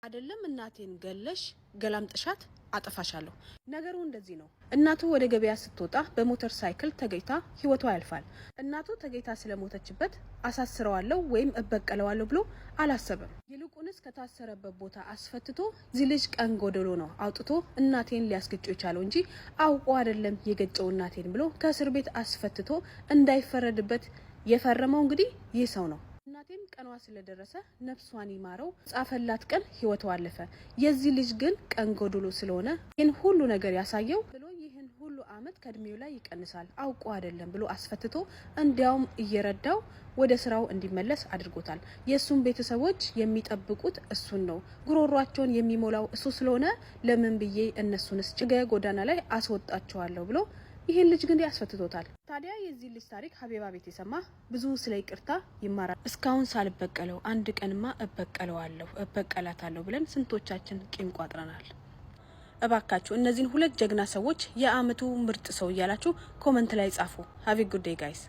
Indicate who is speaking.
Speaker 1: አይደለም እናቴን ገለሽ ገላምጥሻት አጠፋሻለሁ። ነገሩ እንደዚህ ነው። እናቱ ወደ ገበያ ስትወጣ በሞተር ሳይክል ተገይታ ህይወቷ ያልፋል። እናቱ ተገይታ ስለሞተችበት አሳስረዋለሁ ወይም እበቀለዋለሁ ብሎ አላሰበም። ይልቁንስ ከታሰረበት ቦታ አስፈትቶ ዝልጅ ቀን ጎደሎ ነው አውጥቶ እናቴን ሊያስገጨው ይቻለው እንጂ አውቆ አይደለም የገጨው እናቴን ብሎ ከእስር ቤት አስፈትቶ እንዳይፈረድበት የፈረመው እንግዲህ ይህ ሰው ነው። እናቴም ቀኗ ስለደረሰ ነፍሷን ይማረው ጻፈላት ቀን ህይወቷ አለፈ። የዚህ ልጅ ግን ቀን ጎደሎ ስለሆነ ይህን ሁሉ ነገር ያሳየው ብሎ ይህን ሁሉ አመት ከእድሜው ላይ ይቀንሳል አውቆ አይደለም ብሎ አስፈትቶ እንዲያውም እየረዳው ወደ ስራው እንዲመለስ አድርጎታል። የሱም ቤተሰቦች የሚጠብቁት እሱን ነው። ጉሮሯቸውን የሚሞላው እሱ ስለሆነ ለምን ብዬ እነሱንስ ጭገ ጎዳና ላይ አስወጣቸዋለሁ ብሎ ይሄን ልጅ ግን ያስፈትቶታል። ታዲያ የዚህ ልጅ ታሪክ ሀቢባ ቤት የሰማ ብዙ ስለ ይቅርታ ይማራል። እስካሁን ሳልበቀለው አንድ ቀንማ እበቀላታለሁ ብለን ስንቶቻችን ቂም ቋጥረናል። እባካችሁ እነዚህን ሁለት ጀግና ሰዎች የአመቱ ምርጥ ሰው እያላችሁ ኮሜንት ላይ ጻፉ። ሃቭ ኤ ጉድ ዴይ ጋይስ።